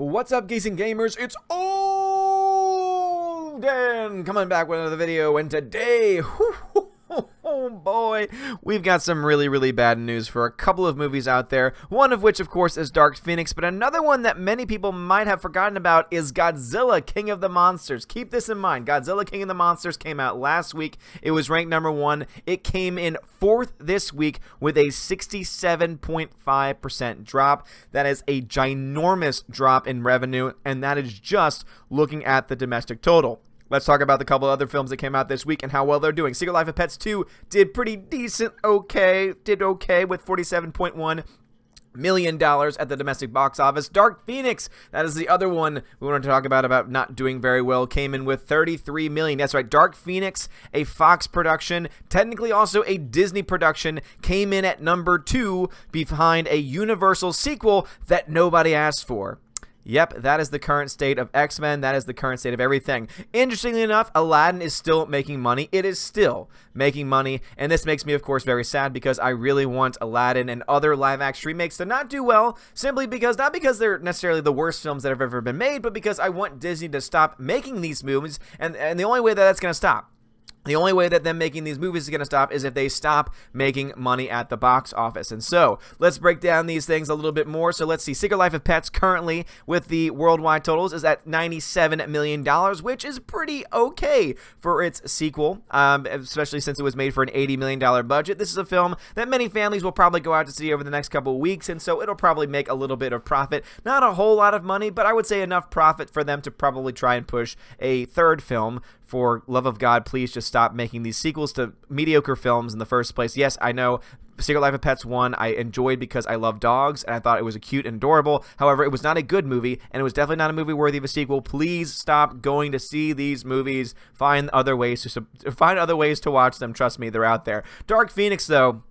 What's up, geeks and gamers? It's Odin coming back with another video, and today, oh boy, we've got some really bad news for a couple of movies out there. One of which, of course, is Dark Phoenix, but another one that many people might have forgotten about is Godzilla, King of the Monsters. Keep this in mind. Godzilla, King of the Monsters came out last week. It was ranked #1. It came in 4th this week with a 67.5% drop. That is a ginormous drop in revenue, and that is just looking at the domestic total. Let's talk about the couple other films that came out this week and how well they're doing. Secret Life of Pets 2 did pretty decent, did okay with $47.1 million at the domestic box office. Dark Phoenix, that is the other one we want to talk about not doing very well, came in with $33 million. That's right, Dark Phoenix, a Fox production, technically also a Disney production, came in at #2 behind a Universal sequel that nobody asked for. Yep, that is the current state of X-Men. That is the current state of everything. Interestingly enough, Aladdin is still making money. It is still making money, and this makes me, of course, very sad because I really want Aladdin and other live-action remakes to not do well, simply because, not because they're necessarily the worst films that have ever been made, but because I want Disney to stop making these movies, and the only way that that's going to stop, the only way that them making these movies is going to stop is if they stop making money at the box office. And so, let's break down these things a little bit more. So let's see, Secret Life of Pets currently with the worldwide totals is at $97 million, which is pretty okay for its sequel, especially since it was made for an $80 million budget. This is a film that many families will probably go out to see over the next couple of weeks, and so it'll probably make a little bit of profit. Not a whole lot of money, but I would say enough profit for them to probably try and push a third film. For love of God, please just stop making these sequels to mediocre films in the first place. Yes, I know Secret Life of Pets 1 I enjoyed because I love dogs, and I thought it was cute and adorable. However, it was not a good movie, and it was definitely not a movie worthy of a sequel. Please stop going to see these movies. Find other ways to watch them. Trust me, they're out there. Dark Phoenix, though,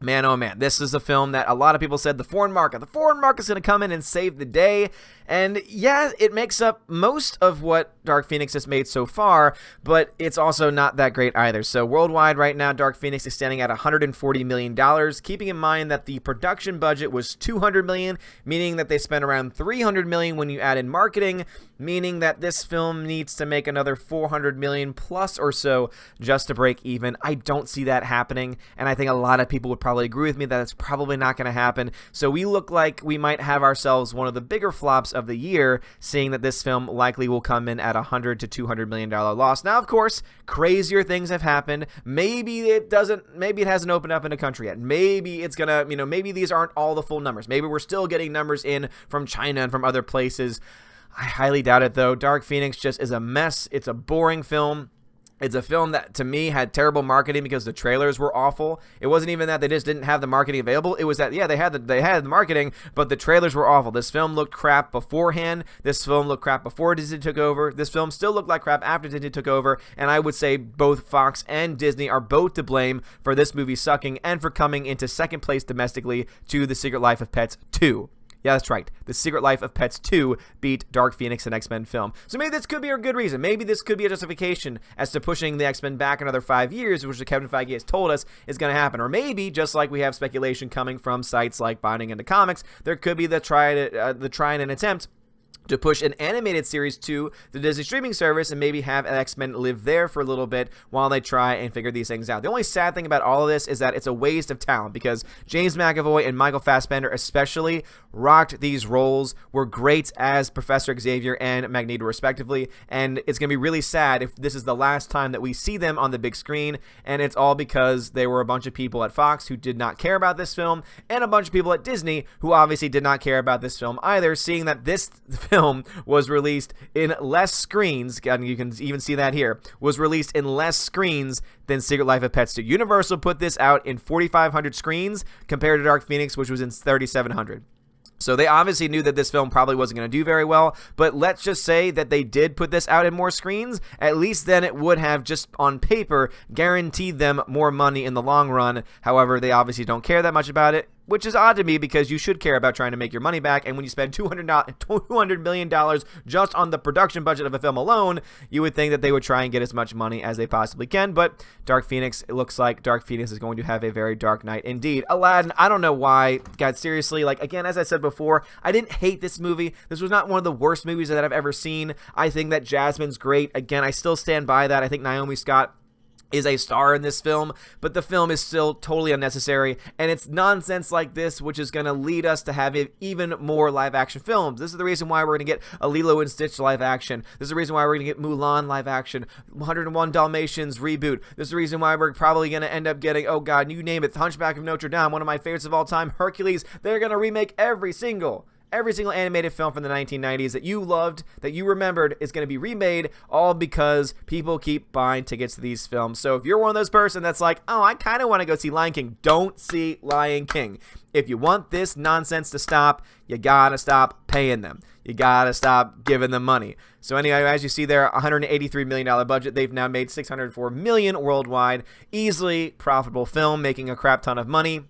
man, oh man, this is a film that a lot of people said the foreign market's going to come in and save the day. And yeah, it makes up most of what Dark Phoenix has made so far, but it's also not that great either. So worldwide right now, Dark Phoenix is standing at $140 million, keeping in mind that the production budget was $200 million, meaning that they spent around $300 million when you add in marketing, meaning that this film needs to make another $400 million plus or so just to break even. I don't see that happening, and I think a lot of people would probably agree with me that it's probably not going to happen. So we look like we might have ourselves one of the bigger flops of the year, seeing that this film likely will come in at $100 to $200 million loss. Now, of course, crazier things have happened. Maybe it hasn't opened up in the country yet. Maybe it's gonna, maybe these aren't all the full numbers. Maybe we're still getting numbers in from China and from other places. I highly doubt it, though. Dark Phoenix just is a mess. It's a boring film. It's a film that, to me, had terrible marketing because the trailers were awful. It wasn't even that they just didn't have the marketing available. It was that, yeah, they had the marketing, but the trailers were awful. This film looked crap beforehand. This film looked crap before Disney took over. This film still looked like crap after Disney took over, and I would say both Fox and Disney are both to blame for this movie sucking and for coming into second place domestically to The Secret Life of Pets 2. Yeah, that's right. The Secret Life of Pets 2 beat Dark Phoenix, an X-Men film. So maybe this could be a good reason. Maybe this could be a justification as to pushing the X-Men back another 5 years, which Kevin Feige has told us is going to happen. Or maybe, just like we have speculation coming from sites like Binding into Comics, there could be the try and attempt to push an animated series to the Disney streaming service and maybe have X-Men live there for a little bit while they try and figure these things out. The only sad thing about all of this is that it's a waste of talent because James McAvoy and Michael Fassbender especially rocked these roles, were great as Professor Xavier and Magneto respectively, and it's going to be really sad if this is the last time that we see them on the big screen, and it's all because there were a bunch of people at Fox who did not care about this film and a bunch of people at Disney who obviously did not care about this film either, seeing that this film was released in less screens, and you can even see that here, was released in less screens than Secret Life of Pets 2. Universal put this out in 4,500 screens compared to Dark Phoenix, which was in 3,700. So they obviously knew that this film probably wasn't going to do very well, but let's just say that they did put this out in more screens. At least then it would have, just on paper, guaranteed them more money in the long run. However, they obviously don't care that much about it, which is odd to me because you should care about trying to make your money back. And when you spend $200 million just on the production budget of a film alone, you would think that they would try and get as much money as they possibly can. But Dark Phoenix, it looks like Dark Phoenix is going to have a very dark night indeed. Aladdin, I don't know why. God, seriously, like, again, as I said before, I didn't hate this movie. This was not one of the worst movies that I've ever seen. I think that Jasmine's great. Again, I still stand by that. I think Naomi Scott is a star in this film, but the film is still totally unnecessary, and it's nonsense like this which is going to lead us to have even more live action films. This is the reason why we're going to get a Lilo and Stitch live action. This is the reason why we're going to get Mulan live action, 101 Dalmatians reboot. This is the reason why we're probably going to end up getting, oh god, you name it, Hunchback of Notre Dame, one of my favorites of all time, Hercules. They're going to remake every single animated film from the 1990s that you loved, that you remembered, is going to be remade, all because people keep buying tickets to these films. So if you're one of those person that's like, oh, I kind of want to go see Lion King, don't see Lion King. If you want this nonsense to stop, you gotta stop paying them. You gotta stop giving them money. So anyway, as you see there, $183 million budget. They've now made $604 million worldwide. Easily profitable film, making a crap ton of money.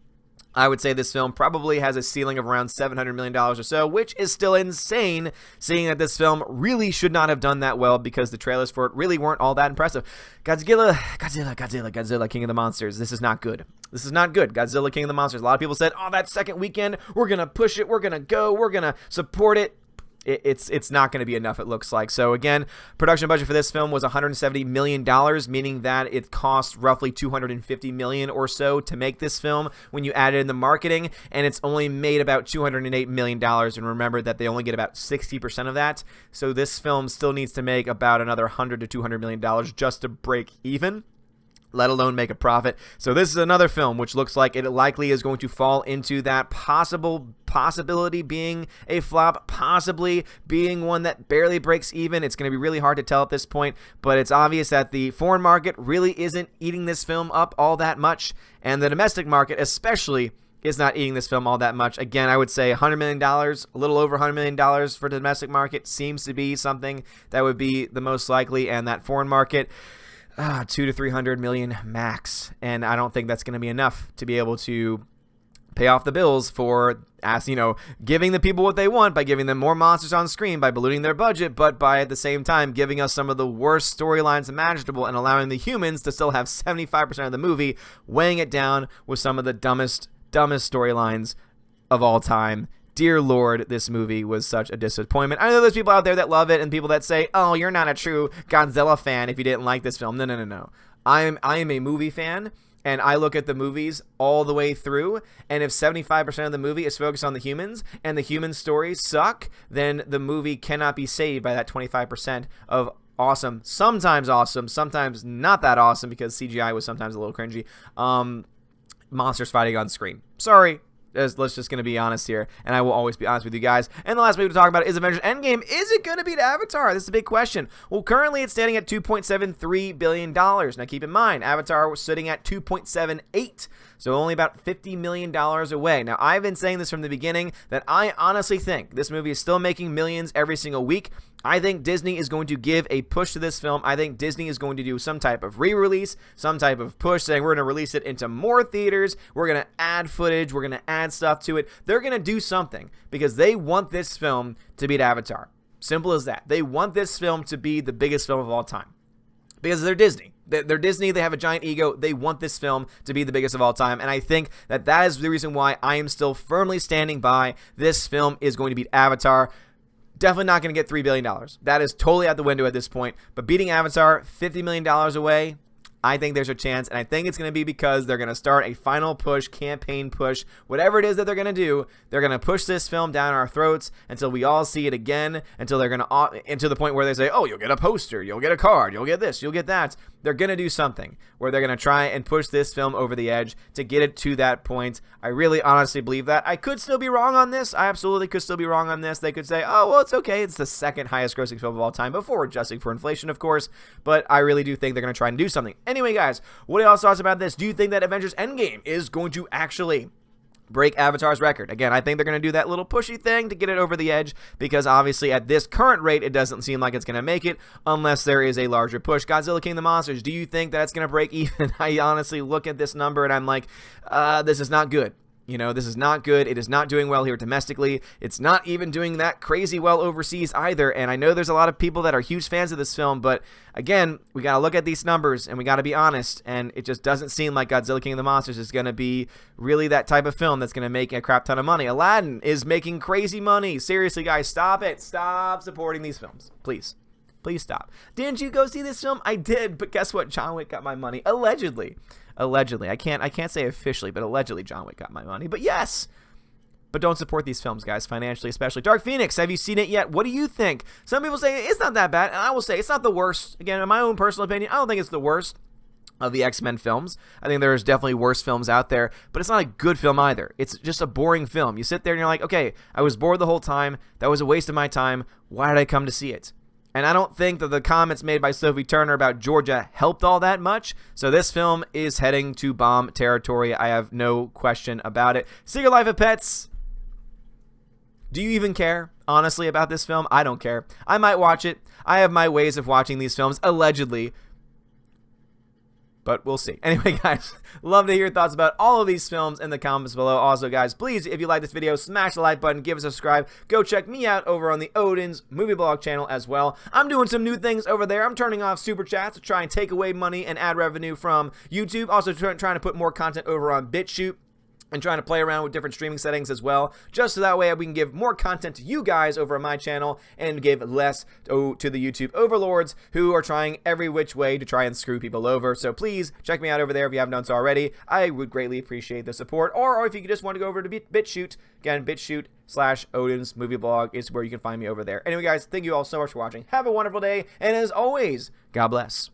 I would say this film probably has a ceiling of around $700 million or so, which is still insane, seeing that this film really should not have done that well because the trailers for it really weren't all that impressive. Godzilla, King of the Monsters. This is not good. This is not good. Godzilla, King of the Monsters. A lot of people said, oh, that second weekend, we're going to push it, we're going to go, we're going to support it. It's not going to be enough, it looks like. So again, production budget for this film was $170 million, meaning that it cost roughly $250 million or so to make this film when you add in the marketing, and it's only made about $208 million, and remember that they only get about 60% of that. So this film still needs to make about another $100 to $200 million just to break even, let alone make a profit. So this is another film which looks like it likely is going to fall into that possibility being a flop, possibly being one that barely breaks even. It's going to be really hard to tell at this point, but it's obvious that the foreign market really isn't eating this film up all that much, and the domestic market especially is not eating this film all that much. Again, I would say $100 million, a little over $100 million for the domestic market seems to be something that would be the most likely, and that foreign market, 200 to 300 million max, and I don't think that's going to be enough to be able to pay off the bills for, as you know, giving the people what they want by giving them more monsters on screen, by ballooning their budget, but by at the same time giving us some of the worst storylines imaginable and allowing the humans to still have 75% of the movie, weighing it down with some of the dumbest storylines of all time. Dear Lord, this movie was such a disappointment. I know there's people out there that love it and people that say, oh, you're not a true Godzilla fan if you didn't like this film. No. I am a movie fan, and I look at the movies all the way through, and if 75% of the movie is focused on the humans and the human stories suck, then the movie cannot be saved by that 25% of awesome, sometimes not that awesome because CGI was sometimes a little cringy, monsters fighting on screen. Sorry. Let's just going to be honest here, and I will always be honest with you guys. And the last movie to talk about is Avengers Endgame. Is it going to beat Avatar? This is a big question. Well, currently it's standing at $2.73 billion. Now keep in mind, Avatar was sitting at $2.78, so only about $50 million away. Now, I've been saying this from the beginning that I honestly think this movie is still making millions every single week. I think Disney is going to give a push to this film. I think Disney is going to do some type of re-release, some type of push saying we're going to release it into more theaters, we're going to add footage, we're going to add stuff to it. They're going to do something because they want this film to beat Avatar. Simple as that. They want this film to be the biggest film of all time because they're Disney. They're Disney. They have a giant ego. They want this film to be the biggest of all time. And I think that is the reason why I am still firmly standing by this film is going to beat Avatar. Definitely not going to get $3 billion. That is totally out the window at this point. But beating Avatar, $50 million away, I think there's a chance, and I think it's going to be because they're going to start a final push, campaign push, whatever it is that they're going to do. They're going to push this film down our throats until we all see it again, until they're going to, the point where they say, oh, you'll get a poster, you'll get a card, you'll get this, you'll get that. They're going to do something where they're going to try and push this film over the edge to get it to that point. I really honestly believe that. I could still be wrong on this. I absolutely could still be wrong on this. They could say, oh, well, it's okay. It's the second highest grossing film of all time before adjusting for inflation, of course. But I really do think they're going to try and do something. Anyway, guys, what are y'all's thoughts about this? Do you think that Avengers Endgame is going to actually break Avatar's record? Again, I think they're going to do that little pushy thing to get it over the edge because obviously at this current rate, it doesn't seem like it's going to make it unless there is a larger push. Godzilla King of the Monsters, do you think that it's going to break even? I honestly look at this number and I'm like, this is not good. You know, this is not good. It is not doing well here domestically. It's not even doing that crazy well overseas either. And I know there's a lot of people that are huge fans of this film, but again, we got to look at these numbers and we got to be honest. And it just doesn't seem like Godzilla King of the Monsters is going to be really that type of film that's going to make a crap ton of money. Aladdin is making crazy money. Seriously, guys, stop it. Stop supporting these films. Please. Please stop. Didn't you go see this film? I did, but guess what? John Wick got my money. Allegedly. I can't say officially, but allegedly John Wick got my money. But yes. But don't support these films, guys, financially especially. Dark Phoenix, have you seen it yet? What do you think? Some people say it's not that bad, and I will say it's not the worst. Again, in my own personal opinion, I don't think it's the worst of the X-Men films. I think there's definitely worse films out there, but it's not a good film either. It's just a boring film. You sit there and you're like, okay, I was bored the whole time. That was a waste of my time. Why did I come to see it? And I don't think that the comments made by Sophie Turner about Georgia helped all that much. So this film is heading to bomb territory. I have no question about it. Secret Life of Pets. Do you even care, honestly, about this film? I don't care. I might watch it. I have my ways of watching these films, allegedly. But we'll see. Anyway, guys, love to hear your thoughts about all of these films in the comments below. Also, guys, please, if you like this video, smash the like button, give us a subscribe. Go check me out over on the Odin's Movie Blog channel as well. I'm doing some new things over there. I'm turning off Super Chats to try and take away money and ad revenue from YouTube. Also, trying to put more content over on BitChute. And trying to play around with different streaming settings as well, just so that way we can give more content to you guys over on my channel and give less to the YouTube overlords who are trying every which way to try and screw people over. So please check me out over there if you haven't done so already. I would greatly appreciate the support. Or if you just want to go over to BitChute, again, BitChute/Odin's Movie Blog is where you can find me over there. Anyway, guys, thank you all so much for watching. Have a wonderful day, and as always, God bless.